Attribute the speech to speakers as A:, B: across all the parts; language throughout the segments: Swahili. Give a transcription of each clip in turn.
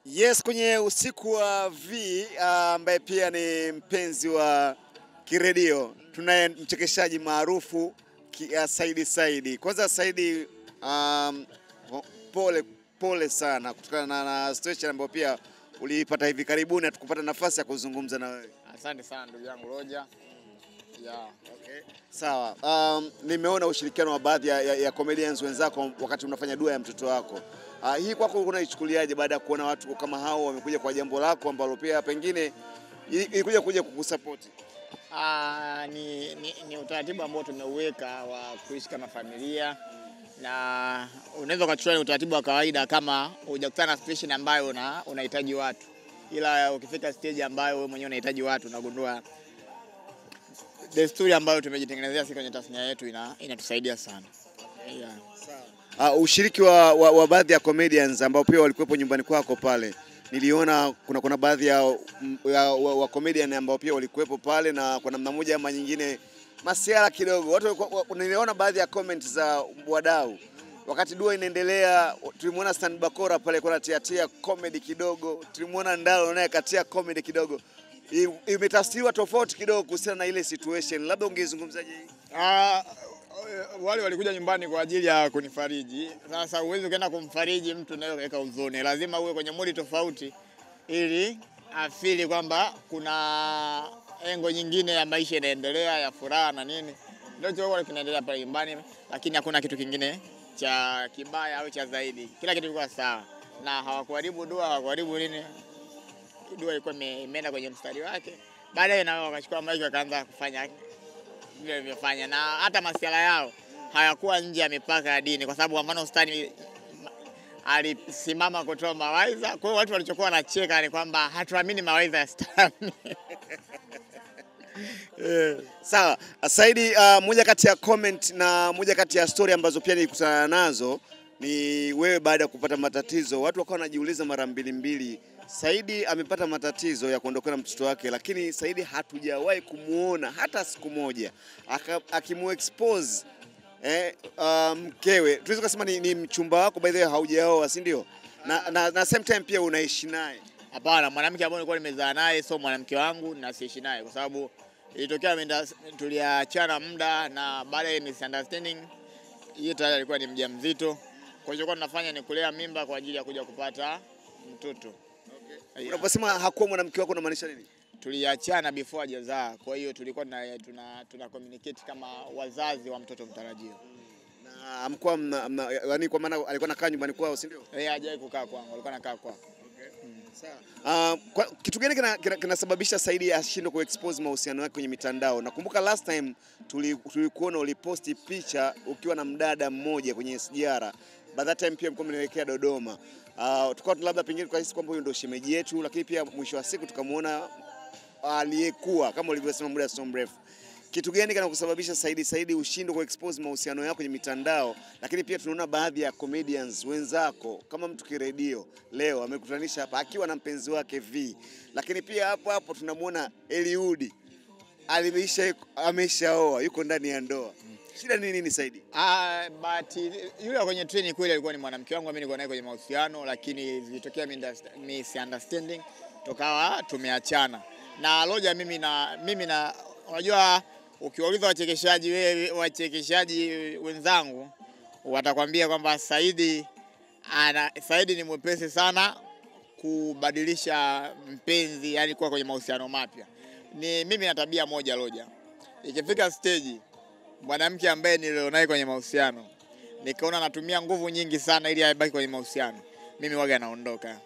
A: Yes, kwenye usiku wa V ambaye pia ni mpenzi wa kiredio, tunaye mchekeshaji maarufu Saidi. Kwanza Saidi, pole sana kutokana na situation ambayo pia ulipata hivi karibuni, hatukupata nafasi ya kuzungumza na wewe.
B: Asante sana ndugu yangu Roger. Yeah.
A: Okay. Sawa. Nimeona ushirikiano wa baadhi ya comedians wenzako wakati unafanya dua ya mtoto wako. Hii kwako unaichukuliaje baada ya kuona watu kama hao wamekuja kwa jambo lako ambalo pia pengine ilikuja kukusupport?
B: Ni utaratibu ambao tumeuweka wa kuishi kama familia, na unaweza kuchukua ni utaratibu wa kawaida kama hujakutana na situation ambayo unahitaji watu. Ila ukifika stage ambayo wewe mwenyewe unahitaji watu, unagundua desturi ambayo tumejitengenezea sisi kwenye tasnia yetu inatusaidia sana. Yeah.
A: Ushiriki wa baadhi ya comedians ambao pia walikuwepo nyumbani kwako pale. Niliona kuna baadhi ya comedian ambao pia walikuwepo pale, na kwa namna moja ama nyingine masiara kidogo. Niliona baadhi ya comments za wadau. Wakati dua inaendelea, tulimuona Stan Bakora pale kwa tia comedy kidogo. Tulimuona Ndalo naye katia comedy kidogo. Imetafsiriwa tofauti kidogo kuhusiana na ile situation. Labda ungezungumzaje hii?
B: Wale walikuja nyumbani kwa ajili ya kunifariji. Sasa uweze kwenda kumfariji mtu nayo kaweka uzone. Lazima uwe kwenye mudi tofauti ili afili kwamba kuna engo nyingine ya maisha inaendelea, ya furaha na nini. Ndio hicho wale kinaendelea pale nyumbani, lakini hakuna kitu kingine cha kibaya au cha zaidi. Kila kitu kilikuwa sawa. Na hawakuharibu dua, hawakuharibu nini. Dua ilikuwa imeenda kwenye mstari wake. Baadaye nao wakachukua maiki wakaanza kufanya vile walivyofanya, na hata masuala yao hayakuwa nje ya mipaka ya dini, kwa sababu kwa mfano Stan alisimama kutoa mawaidha. Kwa hiyo watu walichokuwa wanacheka ni kwamba hatuamini mawaidha ya Stan.
A: Sawa. Saidi, moja kati ya comment na moja kati ya story ambazo pia nilikutana nazo ni wewe baada ya kupata matatizo. Watu wakawa wanajiuliza mara mbili. Saidi amepata matatizo ya kuondokana na mtoto wake, lakini Saidi hatujawahi kumuona hata siku moja akimuexpose mkewe. Tunaweza kusema ni mchumba wako, by the way haujaoa, si ndio? Na same time pia unaishi naye.
B: Hapana, mwanamke ambaye nilikuwa nimezaa naye sio mwanamke wangu na siishi naye, kwa sababu ilitokea tuliachana muda, na baada ya misunderstanding yeye tayari alikuwa ni mjamzito. Kwa hiyo tunafanya ni kulea mimba kwa ajili ya kuja kupata mtoto.
A: Okay. Unaposema hakuwa mwanamke wako unamaanisha nini?
B: Tuliachana before hajazaa. Kwa hiyo tulikuwa tuna communicate kama wazazi wa mtoto mtarajiwa.
A: Na amkuwa yani kwa maana alikuwa anakaa nyumbani kwao, si ndio?
B: Hajawahi kukaa kwangu, alikuwa anakaa kwao.
A: Okay. Sawa. Kitu gani kinasababisha Saidi ashindwe kuexpose mahusiano yake kwenye mitandao? Nakumbuka last time tulikuona uliposti picha ukiwa na mdada mmoja kwenye SGR. By that time pia mlikuwa mnaelekea Dodoma. Tukao labda pengine kwa hisi kwamba huyo ndio shemeji yetu, lakini pia mwisho wa siku tukamuona aliyekuwa kama ulivyosema muda sio mrefu. Kitu gani kinakusababisha Saidi ushindwe kuexpose mahusiano yako kwenye mitandao? Lakini pia tunaona baadhi ya comedians wenzako kama mtu kiredio leo amekutanisha hapa akiwa na mpenzi wake V, lakini pia hapo tunamuona Eliudi ameshaoa, yuko ndani ya ndoa. Shida ni nini Saidi?
B: But yule kwenye train kweli alikuwa ni mwanamke wangu, mimi nilikuwa naye kwenye mahusiano, lakini zilitokea misunderstanding tukawa tumeachana. Na Roger, mimi na unajua ukiwauliza wachekeshaji wenzangu watakwambia kwamba Saidi ni mwepesi sana kubadilisha mpenzi, yani kuwa kwenye mahusiano mapya. Mimi na tabia moja Roger. Ikifika stage mwanamke ambaye nilionaye kwenye mahusiano nikaona anatumia nguvu nyingi sana ili abaki kwenye mahusiano, mimi waga naondoka.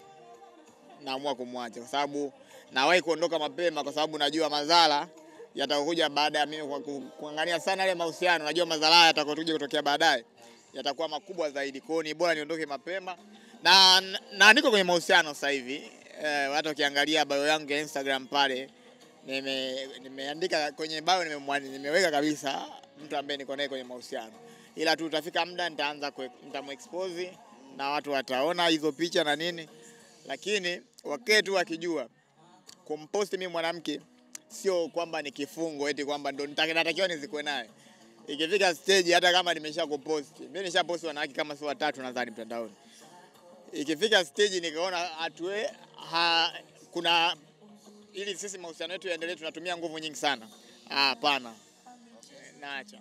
B: Naamua kumwacha kwa sababu nawahi kuondoka mapema, kwa sababu najua madhara yatakokuja baada ya mimi kuangalia sana ile mahusiano. Najua madhara yatakokuja kutokea baadaye yatakuwa makubwa zaidi. Kwa hiyo ni bora niondoke mapema, na niko kwenye mahusiano sasa hivi. Hata ukiangalia bio yangu ya Instagram pale nimeandika kwenye bio, nimeweka kabisa mtu ambaye niko naye kwenye mahusiano. Ila tu utafika muda nitamuexpose na watu wataona hizo picha na nini, lakini wakati tu wakijua kumpost mimi mwanamke sio kwamba ni kifungo eti kwamba ndo natakiwa nizikwe naye. Ikifika stage hata kama nimesha kupost, mimi nishapost wanawake kama sio watatu nadhani mtandaoni. ikifika stage nikaona kuna ili sisi mahusiano yetu yaendelee tunatumia nguvu nyingi sana. Hapana. Naacha.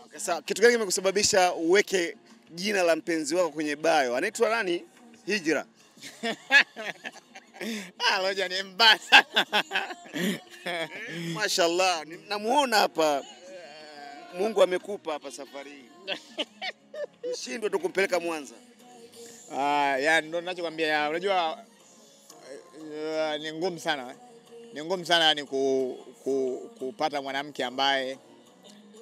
A: Okay, sawa. Kitu gani kimekusababisha uweke jina la mpenzi wako kwenye bio? Anaitwa nani? Hijra.
B: Loja ni mbaya sana.
A: Mashallah, namuona hapa. Mungu amekupa hapa safari hii. Ushindwe tu kumpeleka Mwanza.
B: Yani ndio ninachokwambia, unajua ni ngumu sana. Ni ngumu sana yani kupata mwanamke ambaye,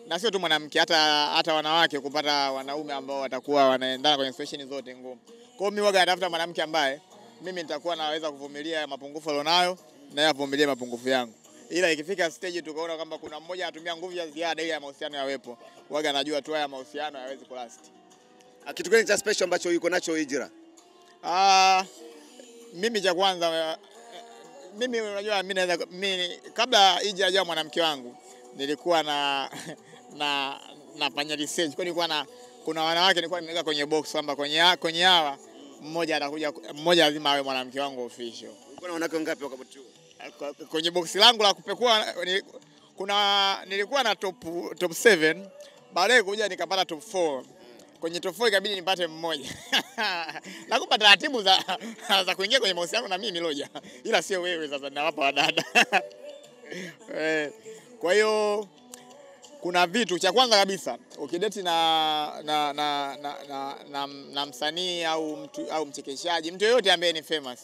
B: na sio tu mwanamke, hata wanawake kupata wanaume ambao watakuwa wanaendana kwenye situation zote ngumu. Kwa hiyo mimi waga natafuta mwanamke ambaye mimi nitakuwa naweza kuvumilia mapungufu alionayo na yeye avumilie mapungufu yangu. Ila ikifika stage tukaona kwamba kuna mmoja anatumia nguvu ya ziada ili ya mahusiano yawepo, waga najua tu haya mahusiano hayawezi kulast.
A: Kitu gani cha special ambacho yuko nacho Hijra?
B: Mimi cha kwanza, mimi unajua mimi kabla Hijra hajawa mwanamke wangu nilikuwa nafanya research. Kwa nilikuwa kuna wanawake nilikuwa nimeweka kwenye box kwamba kwenye hawa mmoja lazima awe mwanamke wangu official.
A: Uko na wanawake wangapi wakati huo?
B: Kwenye box langu la kupekua nilikuwa na top 7, baadaye kuja nikapata top 4. Kwenye top 4 ikabidi nipate mmoja. Nakupa taratibu za kuingia kwenye mahusiano na mimi Loja. Ila sio wewe sasa, nawapa wadada. Kwa hiyo kuna vitu, cha kwanza kabisa ukideti na msanii au mchekeshaji, mtu yoyote ambaye ni famous,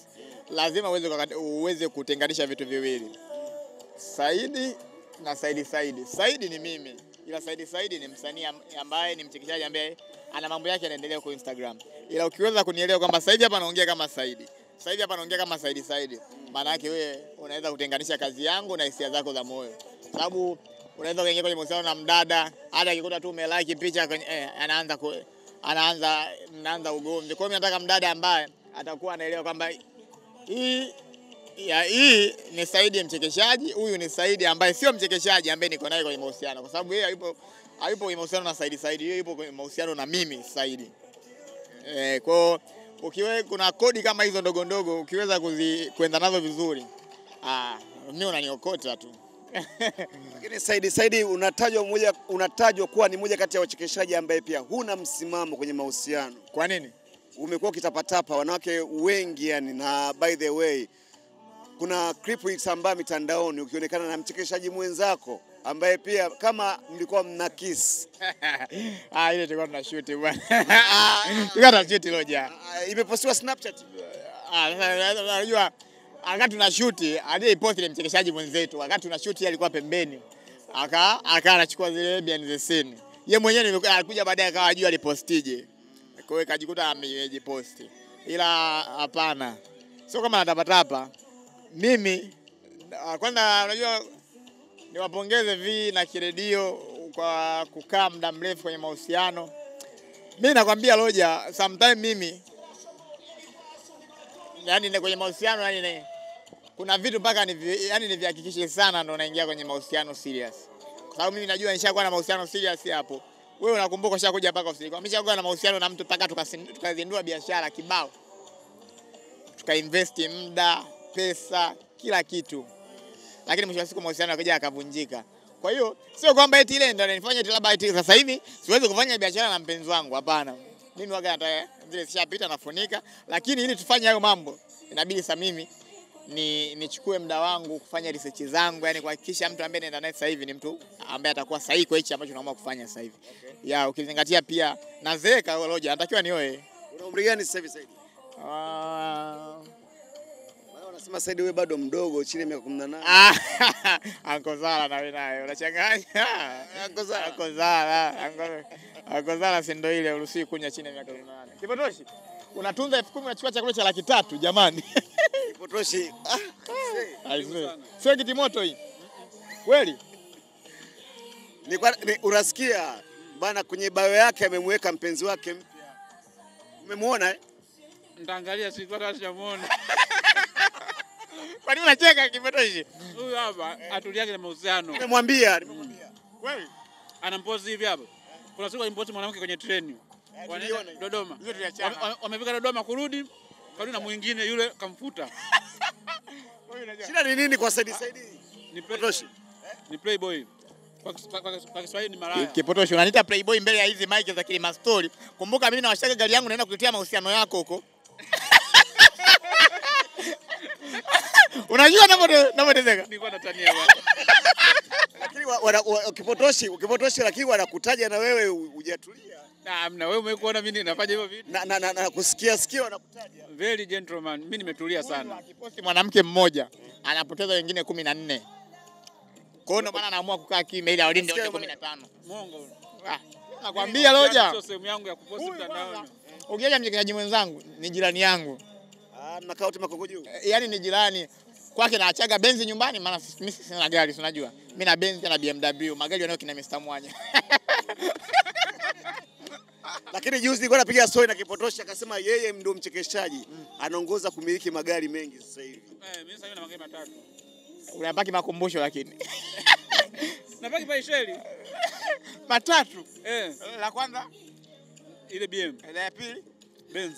B: lazima uweze kutenganisha vitu viwili. Saidi na Saidi. Saidi ni mimi, ila Saidi ni msanii ambaye ni mchekeshaji ambaye ana mambo yake yanaendelea kwa Instagram. Ila ukiweza kunielewa kwamba sasa hivi hapa naongea kama Saidi, sasa hivi hapa naongea kama Saidi, maana yake wewe unaweza kutenganisha kazi yangu na hisia zako za moyo. Sababu unaweza kuingia kwenye mahusiano na mdada, hata akikuta tu umelike picha kwenye mnaanza ugomvi. Kwa hiyo mimi nataka mdada ambaye atakuwa anaelewa kwamba hii ni Saidi mchekeshaji, huyu ni Saidi ambaye sio mchekeshaji ambaye niko naye kwenye mahusiano, kwa sababu yeye hayupo kwenye mahusiano na Saidi, yeye yupo kwenye mahusiano na mimi Saidi. Kwa kuna kodi kama hizo ndogo ndogo ukiweza kwenda nazo vizuri, mimi unaniokota tu.
A: Lakini Saidi unatajwa kuwa ni moja kati ya wachekeshaji ambaye pia huna msimamo kwenye mahusiano.
B: Kwa nini?
A: Umekuwa ukitapatapa wanawake wengi yani, na by the way kuna clip ikisambaa mitandaoni ukionekana na mchekeshaji mwenzako ambaye pia kama mlikuwa mna kiss.
B: Ile tulikuwa tunashoot bwana. Tulikuwa tunashoot Loja.
A: Imepostiwa Snapchat.
B: Unajua wakati tunashoot aliyepost ile mchekeshaji mwenzetu, wakati tunashoot yeye alikuwa pembeni. Anachukua zile behind the scene. Yeye mwenyewe alikuja baadaye akawa ajua alipostije. Kwa hiyo kajikuta amejipost. Ila hapana. Sio kama natapatapa. Mimi kwanza unajua niwapongeze V na Kiredio kwa kukaa muda mrefu kwenye mahusiano. Mimi nakwambia Loja, sometimes mimi yani kwenye mahusiano yani kuna vitu mpaka nivihakikishe sana ndo naingia kwenye mahusiano serious. Kwa sababu mimi najua nishakuwa na mahusiano serious hapo. Wewe unakumbuka ushakuja mpaka usiku. Nimeshakuwa na mahusiano na mtu mpaka tukazindua biashara kibao. Tukainvest muda, pesa, kila kitu. Lakini mwisho wa siku mahusiano yakaja yakavunjika. Kwa hiyo sio kwamba eti ile ndio inanifanya eti labda eti sasa hivi siwezi kufanya biashara na mpenzi wangu, hapana. Mimi waga nataka zile zishapita nafunika, lakini ili tufanye hayo mambo inabidi sasa mimi nichukue muda wangu kufanya research zangu, yani kuhakikisha mtu ambaye naenda naye sasa hivi ni mtu ambaye atakuwa sahihi kwa hicho ambacho naamua kufanya sasa hivi. Ya ukizingatia pia nazeeka Loja, natakiwa nioe.
A: Una umri gani sasa hivi Saidi? Unasema Saidi wewe bado mdogo, chini ya miaka 18.
B: Anko Zala na wewe naye unachanganya. Anko Zala si ndio ile uruhusi kunywa chini ya miaka 18. Kipotoshi. Unatunza 10,000 unachukua chakula cha 300 jamani.
A: Kipotoshi.
B: Sio kitimoto hii. Kweli?
A: Unasikia bana kwenye bio yake amemweka mpenzi wake mpya. Umemuona eh?
C: Nitaangalia siku hata sijamuona.
B: Kwa nini unacheka Kipotoshi?
C: Huyu hapa atuliake na mahusiano.
A: Nimemwambia.
B: Kweli?
C: Anampozi hivi hapa. Kuna siku alimpozi mwanamke kwenye treni. wanaenda Dodoma.
B: Zote tuliachana.
C: Wamefika Dodoma kurudi na mwingine yule kamfuta.
A: Shida ni nini kwa Said?
C: Ni Potoshi. Ni playboy. Kwa Kiswahili ni malaya.
B: Kipotoshi unaniita playboy mbele ya hizi mic za Kilima Story. Kumbuka mimi na washaka gari yangu naenda kutetea mahusiano yako huko. Unajua napotezeka.
C: Nilikuwa natania bwana.
A: Lakini Kipotoshi lakini wanakutaja na wewe hujatulia.
C: Na wewe umekuona mimi nafanya hivyo vitu.
A: Na kusikia wanakutaja.
C: Very gentleman. Mimi nimetulia sana.
B: Akiposti mwanamke mmoja anapoteza wengine 14. Kwa hiyo maana anaamua kukaa kimya ili awalinde wote 15.
C: Mongo.
B: Nakwambia Loja.
C: Sio sehemu yangu ya kuposti mtandaoni.
B: Ukiacha mchekeaji mwenzangu ni jirani yangu.
A: Mnakaa wote Makoko juu.
B: Yaani ni jirani. Kwake naachaga benzi nyumbani maana mimi sina gari, unajua. Mimi na benzi na BMW, magari yanayo kina Mr. Mwanya.
A: Lakini juzi nilikuwa napiga story na Kipotoshi akasema yeye ndio mchekeshaji. Anaongoza kumiliki magari mengi sasa hivi.
C: Mimi sasa hivi na magari matatu.
B: Unapaki makumbusho lakini.
C: Napaki pa Isheli.
B: Matatu. La kwanza
C: ile BM.
B: La ya pili
C: Benz.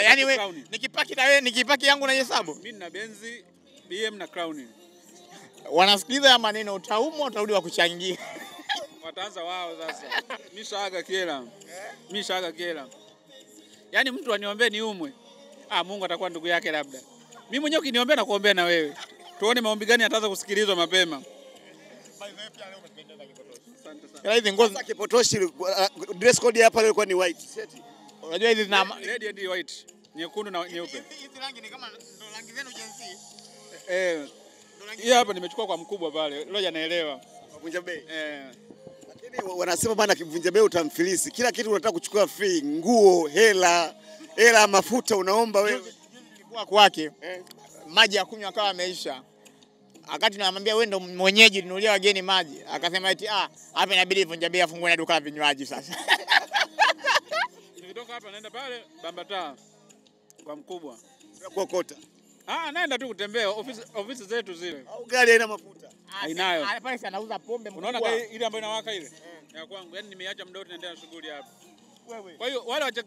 B: Yaani wewe nikipaki na wewe nikipaki yangu na hesabu.
C: Mimi nina Benz, BM na Crown.
B: Wanasikiliza ya maneno utaumwa utarudi wa kuchangia.
C: Wataanza wao sasa. Mimi shaga kela. Yaani mtu aniombee niumwe. Mungu atakuwa ndugu yake labda. Mimi mwenyewe ukiniombea na kuombea na wewe. Tuone maombi gani ataanza kusikilizwa mapema.
B: Hizi ngozi
A: za Kipotoshi dress code hapa ilikuwa ni white.
B: Unajua hizi zina
C: red and white, nyekundu na nyeupe.
B: Hizi rangi ni kama ndo rangi zenu jinsi.
C: Hii hapa nimechukua kwa mkubwa pale. Loja anaelewa.
A: Vunja bei. Lakini wanasema bana kivunja bei utamfilisi. Kila kitu unataka kuchukua free, nguo, hela, mafuta unaomba wewe.
B: Ilikuwa kwake. Maji ya kunywa akawa ameisha. Wakati namwambia wewe ndo mwenyeji ninunulia wageni maji, akasema eti hapa inabidi vunja bei afungue na duka la vinywaji sasa.
C: Nikitoka hapa naenda pale Bambata kwa mkubwa.
A: Kuokota.
C: Naenda tu kutembea ofisi zetu zile.
A: Au gari haina mafuta?
C: Hainayo.
B: Pale sana anauza pombe mkubwa.
C: Unaona ile ambayo inawaka ile? Ya kwangu. Yaani nimeacha muda wote naendelea na shughuli hapa. Kwa hiyo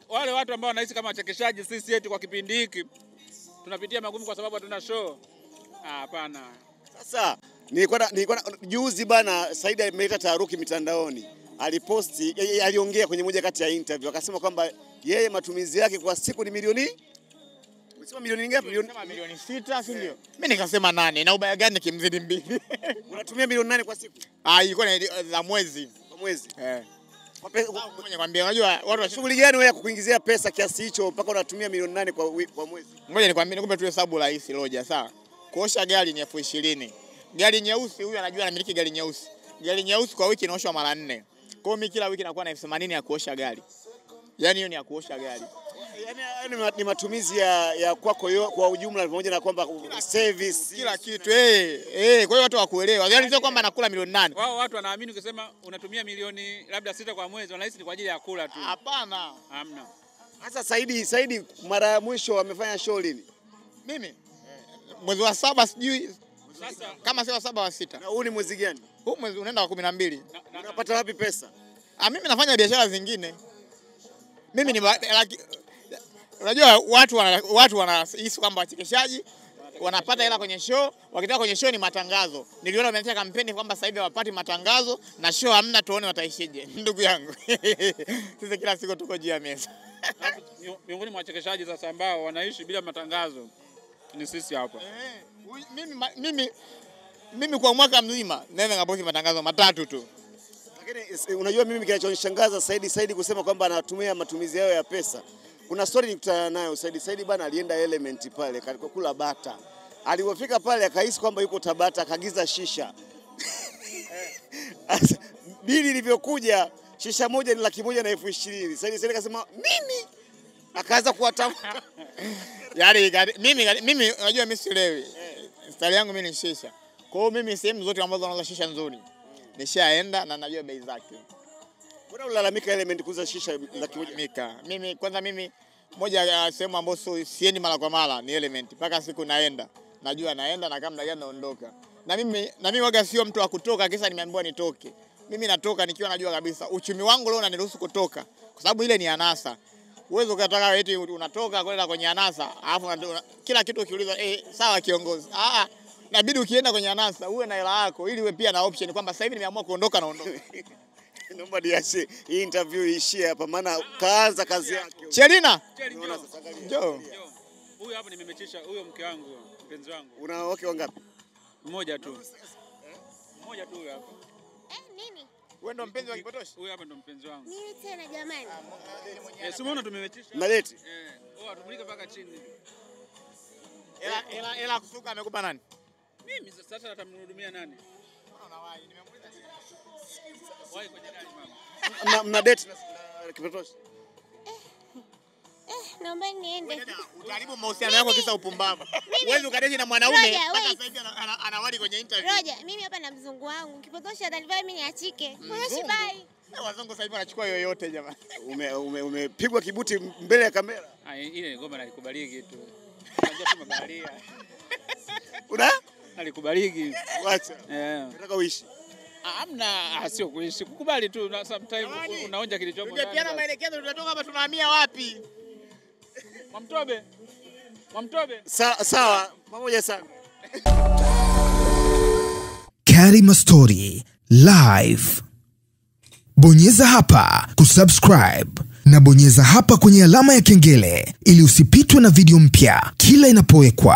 C: wale watu ambao wanaishi kama wachekeshaji sisi eti kwa kipindi hiki tunapitia magumu kwa sababu hatuna show. Hapana.
A: Sasa nilikuwa juzi bana Said ameleta taharuki mitandaoni. Aliposti, aliongea kwenye moja kati ya interview akasema kwamba yeye matumizi yake kwa siku ni milioni. Unasema milioni ngapi?
B: Milioni 6, si ndio? Mimi nikasema 8 na ubaya gani kimzidi 2?
A: Unatumia milioni 8 kwa siku?
B: Ilikuwa ni za mwezi.
A: Kwa mwezi?
B: Kwa pesa nikwambia unajua watu wa
A: shughuli gani wewe kukuingizia pesa kiasi hicho mpaka unatumia milioni 8 kwa mwezi?
B: Ngoja nikwambie nikumbe tu hesabu rahisi Loja, sawa? Kuosha gari ni 20,000. Gari nyeusi huyu anajua anamiliki gari nyeusi. Gari nyeusi kwa wiki inaoshwa mara 4. Kwa hiyo mimi kila wiki nakuwa na 80,000 ya kuosha gari. Yaani hiyo ni ya kuosha gari.
A: Yaani ni matumizi ya kwako kwa ujumla pamoja na kwamba service
B: kila kitu. Kwa hiyo watu wakuelewa. Yaani sio kwamba nakula milioni 8.
C: Wao watu wanaamini ukisema unatumia milioni labda 6 kwa mwezi wanahisi ni kwa ajili ya kula tu.
B: Hapana.
C: Hamna.
A: Sasa Said mara ya mwisho wamefanya show lini?
B: Mimi mwezi wa 7 sijui. Sasa kama sio wa 7 wa 6.
A: Na huu ni mwezi gani?
B: Huu mwezi unaenda wa 12.
A: Unapata wapi pesa?
B: Mimi nafanya biashara zingine. Mimi ni unajua watu wanahisi kwamba wachekeshaji wanapata hela kwenye show, wakitaka kwenye show ni matangazo. Niliona wameanza kampeni kwamba sasa hivi hawapati matangazo na show hamna, tuone wataishije. Ndugu yangu. Sisi kila siku tuko juu ya meza.
C: Miongoni mwa wachekeshaji sasa ambao wanaishi bila matangazo ni sisi hapa.
B: Mimi kwa mwaka mzima naweza ngaposti matangazo 3 tu.
A: Lakini unajua mimi kinachonishangaza Said kusema kwamba anatumia matumizi yao ya pesa. Kuna story nikutana nayo Said bana alienda Element pale kula bata. Alipofika pale akahisi kwamba yuko Tabata akagiza shisha. Bili ilivyokuja shisha moja ni 120,000. Said akasema mimi akaanza kuwatafuta.
B: Yaani mimi unajua mimi sielewi. Stari yangu mimi ni shisha. Kwa hiyo mimi sehemu zote ambazo wanauza shisha nzuri nishaenda na najua bei zake.
A: Mbona ulalamika Element kuuza shisha 100,000?
B: Mimi moja ya sehemu ambazo siendi mara kwa mara ni Element. Mpaka siku naenda. Najua naenda na kama gani naondoka. Na mimi waga sio mtu wa kutoka kisa nimeambiwa nitoke. Mimi natoka nikiwa najua kabisa uchumi wangu leo unaniruhusu kutoka. Kwa kwa sababu ile ni anasa. Uwezo ukataka eti unatoka kwenda kwenye anasa, alafu kila kitu ukiuliza sawa kiongozi. Inabidi ukienda kwenye anasa uwe na hela yako ili uwe pia na option kwamba sasa hivi nimeamua kuondoka naondoka.
A: Naomba niache hii interview iishie hapa maana kaanza kazi yake.
B: Chelina, njoo.
C: Huyu hapa nimemechisha, huyo mke wangu, mpenzi wangu.
A: Una wake wangapi?
C: Mmoja tu. Mmoja tu huyo hapa.
B: Nini? Wewe ndo mpenzi wa Kipotoshi?
C: Huyu hapa ndo mpenzi wangu.
D: Mimi tena jamani.
C: Si umeona tumemechisha?
A: Maleti.
C: Tumulika mpaka chini.
B: Ela kusuka amekupa nani?
C: Mimi sasa atamhudumia nani?
B: Unawahi, nimemuuliza.
C: Wahi kwenye gari mama.
A: Mna date na Kipotoshi?
D: Naomba niende.
B: Utaharibu mahusiano yako kisa upumbavu. Wewe ukadeti na mwanaume mpaka sasa hivi anawadi kwenye interview.
D: Roja, mimi hapa na mzungu wangu. Kipotoshi atanifanya mimi niachike. Mwoshi bye.
B: Wazungu sasa hivi wanachukua yoyote jamani.
A: Umepigwa kibuti mbele ya kamera.
C: Ile ngoma nalikubaliki tu. Unajua tu mabaharia. Nalikubaliki.
A: Acha. Nataka uishi.
C: Hamna, sio kuishi. Kukubali tu na sometimes unaonja kilichopo ndani.
B: Ungepiana maelekezo tunatoka hapa tunahamia wapi?
C: Mwamtobe.
A: Sawa, pamoja sana.
E: Karima Story Live. Bonyeza hapa kusubscribe na bonyeza hapa kwenye alama ya kengele ili usipitwe na video mpya kila inapowekwa.